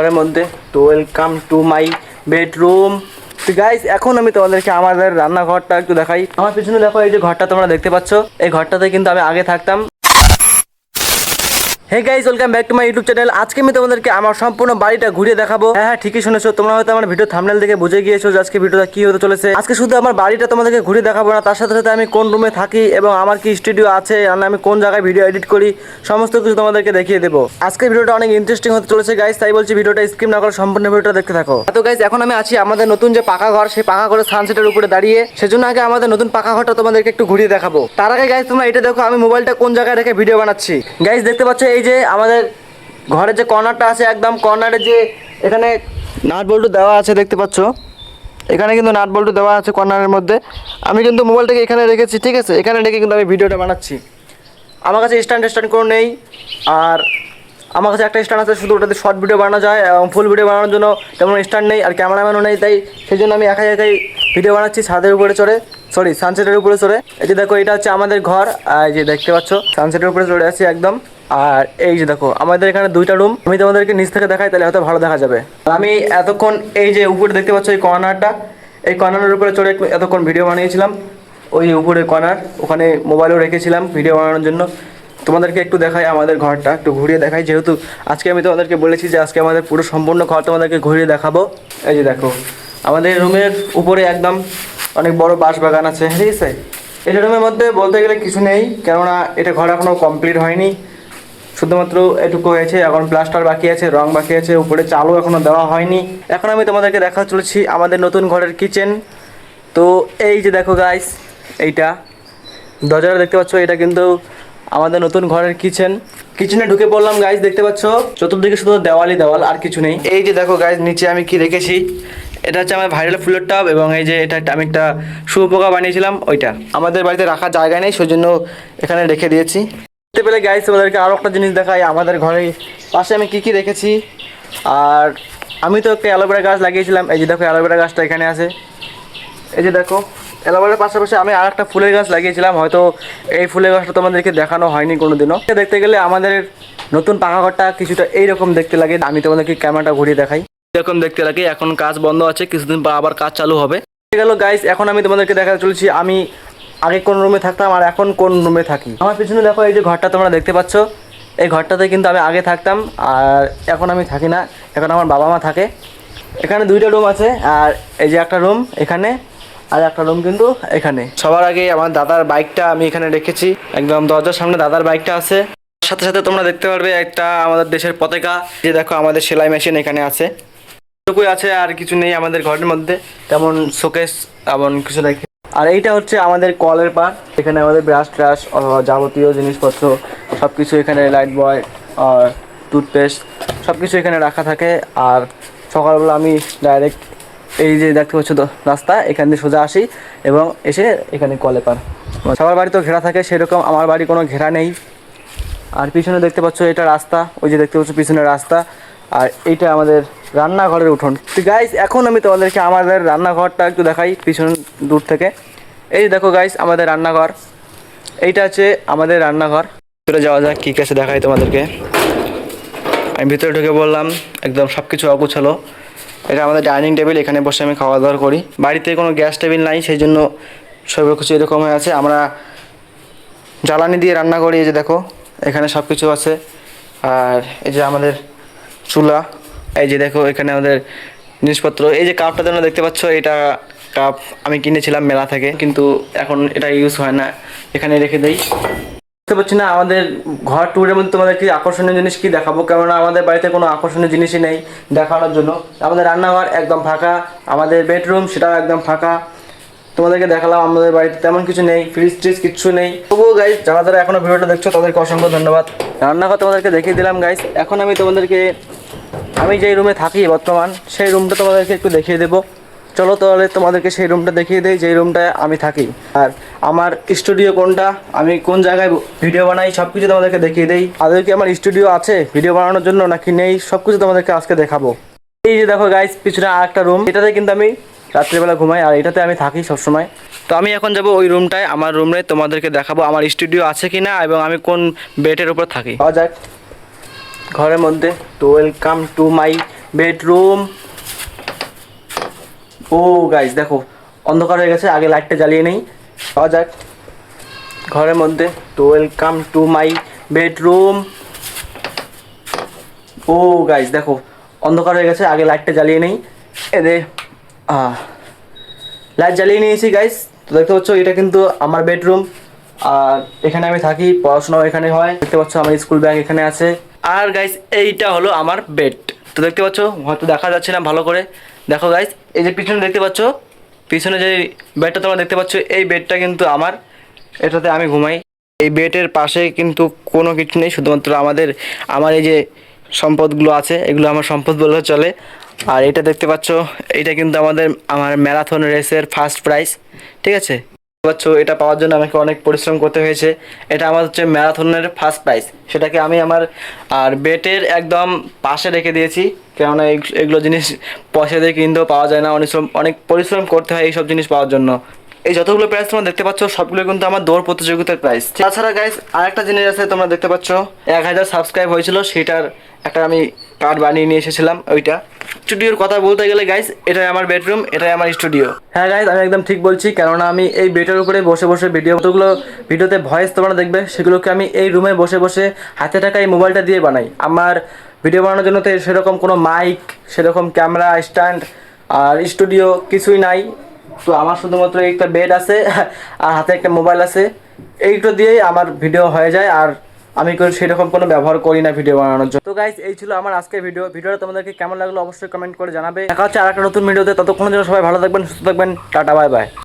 ঘরের মধ্যে তো ওয়েলকাম টু মাই বেডরুম। তো গাইস এখন আমি তোমাদেরকে আমাদের রান্নাঘরটা একটু দেখাই। আমার পিছনে দেখো, এই যে ঘরটা তোমরা দেখতে পাচ্ছ, এই ঘরটাতে কিন্তু আমি আগে থাকতাম। Hey guys, welcome back to my YouTube channel. আজকে আমি তোমাদেরকে আমার সম্পূর্ণ বাড়িটা ঘুরে দেখাবো। হ্যাঁ, ঠিকই শুনেছো, তোমরা হয়তো আমার ভিডিও থাম্বনেল দেখে বুঝে গিয়েছো যে আজকে ভিডিওটা কি হতে চলেছে। আজকে শুধু আমার বাড়িটা তোমাদেরকে ঘুরে দেখাবো না, তার সাথে সাথে আমি কোন রুমে থাকি এবং আমার কি স্টুডিও আছে, আর আমি কোন জায়গায় ভিডিও এডিট করি, সমস্ত কিছু তোমাদেরকে দেখিয়ে দেবো। আজকে ভিডিওটা অনেক ইন্টারেস্টিং হতে চলেছে গাইস, তাই বলছি ভিডিওটা স্কিপ না করে সম্পূর্ণ ভিডিওটা দেখতে থাকো। তো গাইস এখন আমি আছি আমাদের নতুন যে পাকা ঘর, সেই পাকা ঘরের সানসেটের উপরে দাঁড়িয়ে। সেজন্য আগে আমাদের নতুন পাকা ঘরটা তোমাদেরকে একটু ঘুরিয়ে দেখাবো। তার আগে গাইস তোমরা এটা দেখো, আমি মোবাইলটা কোন জায়গায় রেখে ভিডিও বানাচ্ছি। গাইস দেখতে পাচ্ছ, এই যে আমাদের ঘরের যে কর্নারটা আছে, একদম কর্নারে যে এখানে নাট বল্টু দেওয়া আছে দেখতে পাচ্ছ, এখানে কিন্তু নাট বল্টু দেওয়া আছে কর্নারের মধ্যে। আমি কিন্তু মোবাইলটাকে এখানে রেখেছি, ঠিক আছে, এখানে রেখে কিন্তু আমি ভিডিওটা বানাচ্ছি। আমার কাছে স্ট্যান্ড কোনো নেই, আর আমার কাছে একটা স্ট্যান্ড আছে, শুধু ওটাতে শর্ট ভিডিও বানানো যায় এবং ফুল ভিডিও বানানোর জন্য তেমন স্ট্যান্ড নেই, আর ক্যামেরাম্যানও নেই। তাই সেই জন্য আমি একাই একাই ভিডিও বানাচ্ছি ছাদের উপরে চড়ে, সরি সানসেটের উপরে চড়ে। এই যে দেখো, এটা হচ্ছে আমাদের ঘর, আর এই যে দেখতে পাচ্ছ সানসেটের উপরে চড়ে আছি একদম। আর এই যে দেখো, আমাদের এখানে দুইটা রুম। আমি তোমাদেরকে নিচ থেকে দেখাই, তাহলে হয়তো ভালো দেখা যাবে। আমি এতক্ষণ এই যে উপরে দেখতে পাচ্ছ এই কর্নারটা, এই কর্নারের উপরে চড়ে এতক্ষণ ভিডিও বানিয়েছিলাম। ওই উপরে কর্নার, ওখানে মোবাইলও রেখেছিলাম ভিডিও বানানোর জন্য। তোমাদেরকে একটু দেখাই আমাদের ঘরটা, একটু ঘুরিয়ে দেখাই, যেহেতু আজকে আমি তোমাদেরকে বলেছি যে আজকে আমাদের পুরো সম্পূর্ণ ঘর তোমাদেরকে ঘুরিয়ে দেখাবো। এই যে দেখো, আমাদের রুমের উপরে একদম অনেক বড় বাঁশ বাগান আছে, ঠিক আছে। এই রুমের মধ্যে বলতে গেলে কিছু নেই, কেননা এটা ঘর এখনও কমপ্লিট হয়নি, শুধুমাত্র এটুকু হয়েছে। এখন প্লাস্টার বাকি আছে, রং বাকি আছে, উপরে চালও এখনও দেওয়া হয়নি। এখন আমি তোমাদেরকে দেখা চলেছি আমাদের নতুন ঘরের কিচেন। তো এই যে দেখো গাইস, এইটা দরজাটা দেখতে পাচ্ছ, এটা কিন্তু আমাদের নতুন ঘরের কিচেনে ঢুকে পড়লাম গাইস। দেখতে পাচ্ছ চতুর্দিকে শুধু দেওয়ালই দেওয়াল, আর কিছু নেই। এই যে দেখো গাইস, নিচে আমি কি রেখেছি, এটা হচ্ছে আমার ভাইরাল ফুলের টাব, এবং এই যে এটা আমি একটা শুয়োপোকা বানিয়েছিলাম, ওইটা আমাদের বাড়িতে রাখার জায়গা নেই, সেই জন্য এখানে রেখে দিয়েছি। দেখতে পেলে গাইস, ওদেরকে আরও একটা জিনিস দেখাই, আমাদের ঘরের পাশে আমি কি রেখেছি। আর আমি তো একটা অ্যালোভেরা গাছ লাগিয়েছিলাম, এই যে দেখো অ্যালোভেরা গাছটা এখানে আছে। এই যে দেখো, অ্যালোভেরার পাশাপাশি আমি আর একটা ফুলের গাছ লাগিয়েছিলাম, হয়তো এই ফুলের গাছটা তোমাদেরকে দেখানো হয়নি কোনো দিনও। দেখতে গেলে আমাদের নতুন পাকা ঘরটা কিছুটা এইরকম দেখতে লাগে। আমি তোমাদেরকে ক্যামেরাটা ঘুরিয়ে দেখাই, এরকম দেখতে লাগে। এখন কাজ বন্ধ আছে, কিছুদিন পর আবার কাজ চালু হবে। গেল গাইস, এখন আমি তোমাদেরকে দেখাতে চলেছি আমি আগে কোন রুমে থাকতাম আর এখন কোন রুমে থাকি। আমার পিছনে দেখো, এই যে ঘরটা তোমরা দেখতে পাচ্ছ, এই ঘরটাতে কিন্তু আমি আগে থাকতাম, আর এখন আমি থাকি না, এখন আমার বাবা মা থাকে। এখানে দুইটা রুম আছে, আর এই যে একটা রুম এখানে, আর একটা রুম কিন্তু এখানে। সবার আগে আমার দাদার বাইকটা আমি এখানে রেখেছি, একদম দরজার সামনে দাদার বাইকটা আছে। সাথে সাথে তোমরা দেখতে পারবে একটা আমাদের দেশের পতাকা। যে দেখো, আমাদের সেলাই মেশিন এখানে আছে, টুকুই আছে, আর কিছু নেই আমাদের ঘরের মধ্যে তেমন শোকেস এমন কিছু রেখে। আর এইটা হচ্ছে আমাদের কলের পার, এখানে আমাদের ব্রাশ ট্রাশ যাবতীয় জিনিসপত্র সব কিছু এখানে, লাইট বয় আর টুথপেস্ট সব কিছু এখানে রাখা থাকে। আর সকালবেলা আমি ডাইরেক্ট এই যে দেখতে পাচ্ছ তো রাস্তা, এখান দিয়ে সোজা আসি এবং এসে এখানে কলে পার। সবার বাড়ি তো ঘেরা থাকে, সেরকম আমার বাড়ি কোনো ঘেরা নেই। আর পিছনে দেখতে পাচ্ছ এটা রাস্তা, ওই যে দেখতে পাচ্ছ পিছনে রাস্তা, আর এইটা আমাদের রান্নাঘরের উঠোন। তো গাইস এখন আমি তোমাদেরকে আমাদের রান্নাঘরটা একটু দেখাই পিছন দূর থেকে। এই দেখো গাইস, আমাদের রান্নাঘর, এইটা হচ্ছে আমাদের রান্নাঘর। ভিতরে যাওয়া যাক, কী কাছে দেখাই তোমাদেরকে। আমি ভিতরে ঢুকে বললাম, একদম সব কিছু অগুছালো। এটা আমাদের ডাইনিং টেবিল, এখানে বসে আমি খাওয়া দাওয়া করি। বাড়িতে কোনো গ্যাস টেবিল নাই, সেই জন্য সব কিছু এরকম হয়ে আছে। আমরা জ্বালানি দিয়ে রান্না করি। এই যে দেখো, এখানে সব কিছু আছে। আর এই যে আমাদের চুলা, এই যে দেখো এখানে আমাদের জিনিসপত্র। এই যে কাপটা তোমরা দেখতে পাচ্ছ, এটা কাপ আমি কিনেছিলাম মেলা থেকে, কিন্তু এখন এটা ইউজ হয় না, এখানে রেখে দেই। বুঝতে পারছি না আমাদের ঘর ট্যুরের মধ্যে তোমাদেরকে আকর্ষণীয় জিনিস কি দেখাবো, কেননা আমাদের বাড়িতে কোনো আকর্ষণীয় জিনিসই নেই দেখানোর জন্য। আমাদের রান্নাঘর একদম ফাঁকা, আমাদের বেডরুম সেটাও একদম ফাঁকা। তোমাদেরকে দেখালাম আমাদের বাড়িতে তেমন কিছু নেই, ফ্রিজ ট্রিজ কিচ্ছু নেই। তবুও গাইস, যারা যারা এখনো ভিডিওটা দেখছো তাদেরকে অসংখ্য ধন্যবাদ। রান্নাঘর তোমাদেরকে দেখিয়ে দিলাম গাইস। এখন আমি তোমাদেরকে আমি যেই রুমে থাকি বর্তমান, সেই রুমটা তোমাদেরকে একটু দেখিয়ে দেবো। চলো তাহলে তোমাদেরকে সেই রুমটা দেখিয়ে দেই, যেই রুমটায় আমি থাকি। আর আমার স্টুডিও কোনটা, আমি কোন জায়গায় ভিডিও বানাই, সব কিছু তোমাদেরকে দেখিয়ে দেই। আদৌ কি আমার স্টুডিও আছে ভিডিও বানানোর জন্য নাকি নেই, সব কিছু তোমাদেরকে আজকে দেখাবো। এই যে দেখো গাইস, পিছনে আর একটা রুম, এটাতে কিন্তু আমি রাত্রিবেলা ঘুমাই, আর এটাতে আমি থাকি সবসময়। তো আমি এখন যাব ওই রুমটায়, আমার রুমে তোমাদেরকে দেখাবো আমার স্টুডিও আছে কি না এবং আমি কোন বেডের উপর থাকি। যাওয়া যাক ঘরের মধ্যে। তো welcome to my bedroom. Oh guys দেখো অন্ধকার হয়ে গেছে, আগে লাইটটা জ্বালিয়ে নেই। পাওয়া যাক ঘরের মধ্যে। তো welcome to my bedroom. Oh guys দেখো অন্ধকার হয়ে গেছে, আগে লাইটটা জ্বালিয়ে নেই। এদে লাইট জ্বালিয়ে নিয়েছি গাইস। তো দেখতে পাচ্ছ এটা কিন্তু আমার বেডরুম, আর এখানে আমি থাকি, পড়াশোনাও এখানে হয়। দেখতে পাচ্ছ আমার স্কুল ব্যাগ এখানে আছে। আর গাইস এইটা হলো আমার বেড। তো দেখতে পাচ্ছ, হয়তো দেখা যাচ্ছে না ভালো করে, দেখো গাইস এই যে পিছনে দেখতে পাচ্ছ, পিছনে যে বেডটা তোমরা দেখতে পাচ্ছ, এই বেডটা কিন্তু আমার, এটাতে আমি ঘুমাই। এই বেডের পাশে কিন্তু কোনো কিছু নেই, শুধুমাত্র আমার এই যে সম্পদগুলো আছে, এগুলো আমার সম্পদ বললে চলে। আর এটা দেখতে পাচ্ছ, এটা কিন্তু আমার ম্যারাথন রেসের ফার্স্ট প্রাইজ, ঠিক আছে। দেখতে পাচ্ছ এটা পাওয়ার জন্য আমাকে অনেক পরিশ্রম করতে হয়েছে। এটা আমার হচ্ছে ম্যারাথনের ফার্স্ট প্রাইজ, সেটাকে আমি আমার আর বেডের একদম পাশে রেখে দিয়েছি, কেননা এগুলো জিনিস পয়সা দিয়ে কিনতেও পাওয়া যায় না, অনেক পরিশ্রম করতে হয় এইসব জিনিস পাওয়ার জন্য। এই যতগুলো প্রাইস তোমরা দেখতে পাচ্ছ সবগুলো কিন্তু আমার দৌড় প্রতিযোগিতার প্রাইস। তাছাড়া গাইস আরেকটা জিনিস আছে, তোমরা দেখতে পাচ্ছ 1000 সাবস্ক্রাইব হয়েছিল, সেটার একটা আমি কার্ড বানিয়ে নিয়ে এসেছিলাম। ওইটা স্টুডিওর কথা বলতে গেলে গাইস, এটাই আমার বেডরুম, এটাই আমার স্টুডিও। হ্যাঁ গাইস আমি একদম ঠিক বলছি, কেননা আমি এই বেডের উপরে বসে বসে ভিডিওতে ভয়েস তোমরা দেখবে, সেগুলোকে আমি এই রুমে বসে বসে হাতে থাকা এই মোবাইলটা দিয়ে বানাই। আমার ভিডিও বানানোর জন্য তো সেরকম কোনো মাইক, সেরকম ক্যামেরা স্ট্যান্ড আর স্টুডিও কিছুই নাই। তো আমার শুধুমাত্র একটা বেড আছে আর হাতে একটা মোবাইল আছে, এইটা দিয়েই আমার ভিডিও হয়ে যায়। আর আমি সেরকম কোনো ব্যবহার করি না ভিডিও বানানোর জন্য। তো গাইস এই ছিল আমার আজকের ভিডিওটা তোমাদেরকে কেমন লাগলো অবশ্যই কমেন্ট করে জানাবে। দেখা হচ্ছে আর একটা নতুন ভিডিওতে, ততক্ষণের জন্য সবাই ভালো থাকবেন, সুস্থ থাকবেন, টাটা বাই বাই।